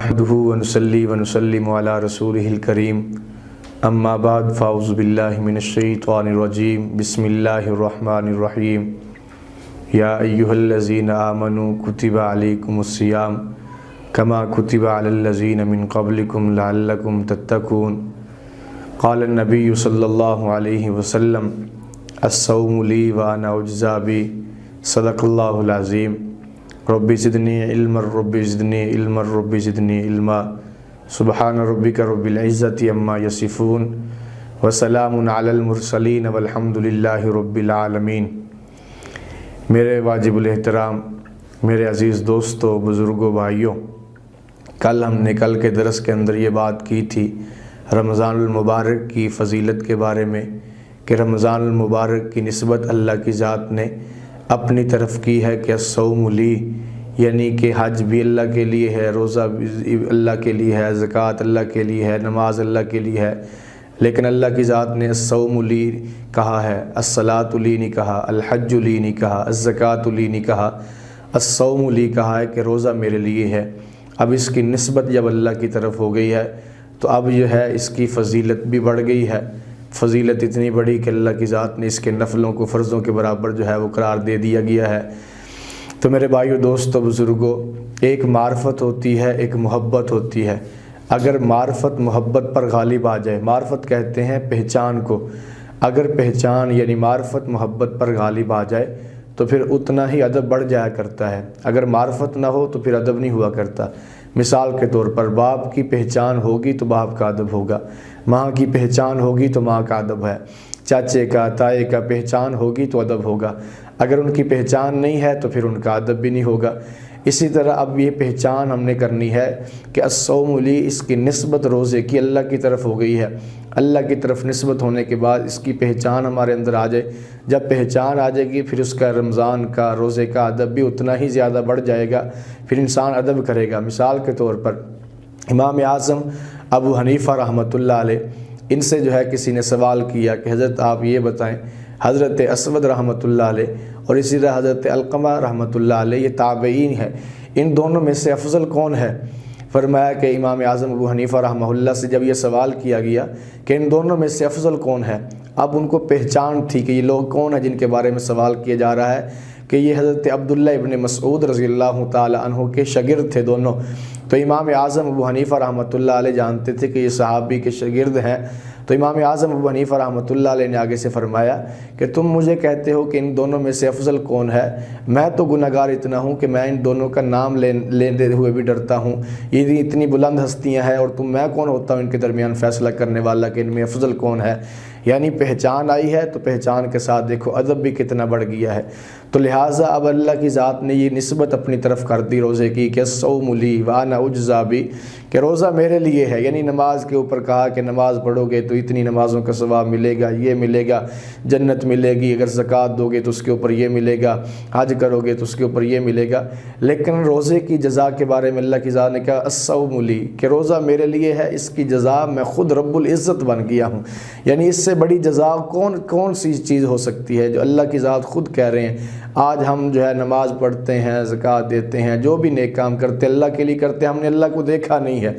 نحمده ونصلي ونسلم على رسوله الكريم اما بعد فاعوذ باللہ من الشیطان الرجیم بسم اللہ الرحمن الرحیم یا ایہا الذین آمنوا کتب علیکم الصیام کما کتب علی الذین من قبلکم لعلکم تتقون قال النبی صلی اللہ علیہ وسلم الصوم لی وانا اجزی بہ صدق اللہ العظیم رب زدنی علما رب زدنی علما رب زدنی علما سبحان ربک رب العزت عما یصفون وسلام علی المرسلین والحمد للہ رب العالمین۔ میرے واجب الاحترام، میرے عزیز دوستوں، بزرگوں، بھائیوں، کل ہم نے کل کے درس کے اندر یہ بات کی تھی رمضان المبارک کی فضیلت کے بارے میں کہ رمضان المبارک کی نسبت اللہ کی ذات نے اپنی طرف کی ہے کہ الصوم لی، یعنی کہ حج بھی اللہ کے لیے ہے، روزہ بھی اللہ کے لیے ہے، زکوٰۃ اللہ کے لیے ہے، نماز اللہ کے لیے ہے، لیکن اللہ کی ذات نے الصوم لی کہا ہے، الصلاۃ لی نہیں کہا، الحج لی نہیں کہا، الزکوٰۃ لی نہیں کہا، الصوم لی کہا ہے کہ روزہ میرے لیے ہے۔ اب اس کی نسبت جب اللہ کی طرف ہو گئی ہے تو اب جو ہے اس کی فضیلت بھی بڑھ گئی ہے، فضیلت اتنی بڑی کہ اللہ کی ذات نے اس کے نفلوں کو فرضوں کے برابر جو ہے وہ قرار دے دیا گیا ہے۔ تو میرے بھائیو، دوستو، بزرگوں، ایک معرفت ہوتی ہے، ایک محبت ہوتی ہے۔ اگر معرفت محبت پر غالب آ جائے، معرفت کہتے ہیں پہچان کو، اگر پہچان یعنی معرفت محبت پر غالب آ جائے تو پھر اتنا ہی ادب بڑھ جایا کرتا ہے، اگر معرفت نہ ہو تو پھر ادب نہیں ہوا کرتا۔ مثال کے طور پر باپ کی پہچان ہوگی تو باپ کا ادب ہوگا، ماں کی پہچان ہوگی تو ماں کا ادب ہے، چاچے کا تائے کا پہچان ہوگی تو ادب ہوگا، اگر ان کی پہچان نہیں ہے تو پھر ان کا ادب بھی نہیں ہوگا۔ اسی طرح اب یہ پہچان ہم نے کرنی ہے کہ الصوم لی، اس کی نسبت روزے کی اللہ کی طرف ہو گئی ہے۔ اللہ کی طرف نسبت ہونے کے بعد اس کی پہچان ہمارے اندر آ جائے، جب پہچان آ جائے گی پھر اس کا رمضان کا روزے کا ادب بھی اتنا ہی زیادہ بڑھ جائے گا، پھر انسان ادب کرے گا۔ مثال کے طور پر امام اعظم ابو حنیفہ رحمۃ اللہ علیہ، ان سے جو ہے کسی نے سوال کیا کہ حضرت آپ یہ بتائیں، حضرت اسود رحمۃ اللہ علیہ اور اسی طرح حضرت علقمہ رحمۃ اللہ علیہ، یہ تابعین ہیں، ان دونوں میں سے افضل کون ہے؟ فرمایا کہ امام اعظم ابو حنیفہ رحمہ اللہ سے جب یہ سوال کیا گیا کہ ان دونوں میں سے افضل کون ہے، اب ان کو پہچان تھی کہ یہ لوگ کون ہیں جن کے بارے میں سوال کیا جا رہا ہے، کہ یہ حضرت عبداللہ ابن مسعود رضی اللہ تعالی عنہ کے شاگرد تھے دونوں۔ تو امام اعظم ابو حنیفہ رحمۃ اللہ علیہ جانتے تھے کہ یہ صحابی کے شاگرد ہیں، تو امام اعظم ابو حنیفہ رحمۃ اللہ علیہ نے آگے سے فرمایا کہ تم مجھے کہتے ہو کہ ان دونوں میں سے افضل کون ہے، میں تو گناہگار اتنا ہوں کہ میں ان دونوں کا نام لیتے ہوئے بھی ڈرتا ہوں، یہ اتنی بلند ہستیاں ہیں اور میں کون ہوتا ہوں ان کے درمیان فیصلہ کرنے والا کہ ان میں افضل کون ہے۔ یعنی پہچان آئی ہے تو پہچان کے ساتھ دیکھو ادب بھی کتنا بڑھ گیا ہے۔ تو لہٰذا اب اللہ کی ذات نے یہ نسبت اپنی طرف کر دی روزے کی کہ الصوم لی وانا اجزی بہ، کہ روزہ میرے لیے ہے، یعنی نماز کے اوپر کہا کہ نماز پڑھو گے تو اتنی نمازوں کا ثواب ملے گا، یہ ملے گا، جنت ملے گی، اگر زکوٰۃ دو گے تو اس کے اوپر یہ ملے گا، حج کرو گے تو اس کے اوپر یہ ملے گا۔ لیکن روزے کی جزا کے بارے میں اللہ کی ذات نے کہا الصوم لی، کہ روزہ میرے لیے ہے، اس کی جزا میں خود رب العزت بن گیا ہوں۔ یعنی اس سے بڑی جزا کون سی چیز ہو سکتی ہے جو اللہ کی ذات خود کہہ رہے ہیں۔ آج ہم جو ہے نماز پڑھتے ہیں، زکوٰۃ دیتے ہیں، جو بھی نیک کام کرتے ہیں اللہ کے لیے کرتے ہیں، ہم نے اللہ کو دیکھا نہیں ہے،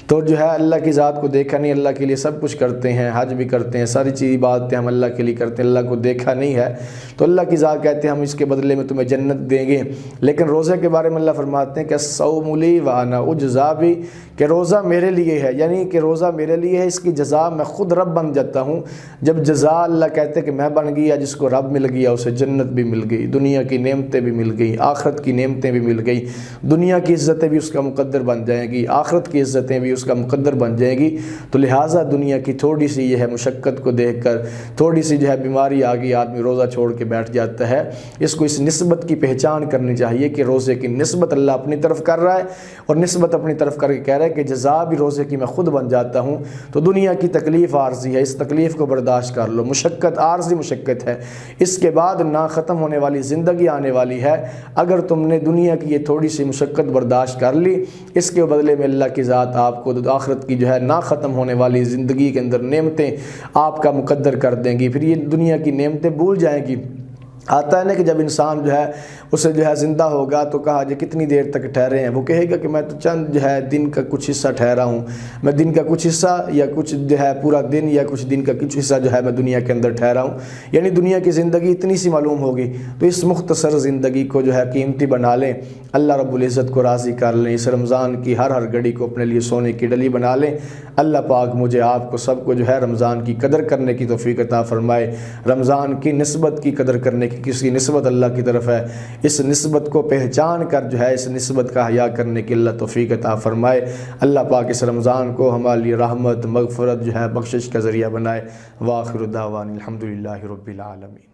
تو جو ہے اللہ کی ذات کو دیکھا نہیں، اللہ کے لیے سب کچھ کرتے ہیں، حج بھی کرتے ہیں، ساری چیز باتیں ہم اللہ کے لیے کرتے ہیں، اللہ کو دیکھا نہیں ہے، تو اللہ کی ذات کہتے ہیں ہم اس کے بدلے میں تمہیں جنت دیں گے۔ لیکن روزے کے بارے میں اللہ فرماتے ہیں کہ الصوم لی وانا اجزی بہ، کہ روزہ میرے لیے ہے، یعنی کہ روزہ میرے لیے ہے، اس کی جزا میں خود رب بن جاتا ہوں۔ جب جزا اللہ کہتے ہیں کہ میں بن گیا، جس کو رب مل گیا اسے جنت بھی مل گئی، دنیا کی نعمتیں بھی مل گئی، آخرت کی نعمتیں بھی مل گئی، دنیا کی عزتیں بھی اس کا مقدر بن جائیں گی، آخرت کی عزتیں بھی اس کا مقدر بن جائیں گی۔ تو لہٰذا دنیا کی تھوڑی سی یہ ہے مشقت کو دیکھ کر، تھوڑی سی جو ہے بیماری آ گئی، آدمی روزہ چھوڑ کے بیٹھ جاتا ہے۔ اس کو اس نسبت کی پہچان کرنی چاہیے کہ روزے کی نسبت اللہ اپنی طرف کر رہا ہے، اور نسبت اپنی طرف کر کے کہہ رہا ہے کہ جزا بھی روزے کی میں خود بن جاتا ہوں۔ تو دنیا کی تکلیف عارضی ہے، اس تکلیف کو برداشت کر لو، مشقت عارضی مشقت ہے، اس کے بعد نہ ختم ہونے والی زندگی آنے والی ہے۔ اگر تم نے دنیا کی یہ تھوڑی سی مشقت برداشت کر لی، اس کے بدلے میں اللہ کی ذات آپ کو آخرت کی جو ہے نہ ختم ہونے والی زندگی کے اندر نعمتیں آپ کا مقدر کر دیں گی، پھر یہ دنیا کی نعمتیں بھول جائیں گی، آتا ہے نا کہ جب انسان جو ہے اسے جو ہے زندہ ہوگا تو کہا جی کتنی دیر تک ٹھہرے ہیں، وہ کہے گا کہ میں تو چند جو ہے دن کا کچھ حصہ ٹھہرا ہوں، میں دن کا کچھ حصہ یا کچھ جو ہے پورا دن یا کچھ دن کا کچھ حصہ جو ہے میں دنیا کے اندر ٹھہرا ہوں، یعنی دنیا کی زندگی اتنی سی معلوم ہوگی۔ تو اس مختصر زندگی کو جو ہے قیمتی بنا لیں، اللہ رب العزت کو راضی کر لیں، اس رمضان کی ہر گھڑی کو اپنے لیے سونے کی ڈلی بنا لیں۔ اللہ پاک مجھے آپ کو سب کو جو ہے رمضان کی قدر کرنے کی توفیق عطا فرمائے، رمضان کی نسبت کی قدر کرنے کی، کس کی نسبت اللہ کی طرف ہے، اس نسبت کو پہچان کر جو ہے اس نسبت کا حیا کرنے کی اللہ توفیق عطا فرمائے۔ اللہ پاک اس رمضان کو ہمارے لیے رحمت، مغفرت جو ہے بخشش کا ذریعہ بنائے۔ وآخر دعوانا الحمدللہ رب العالمین۔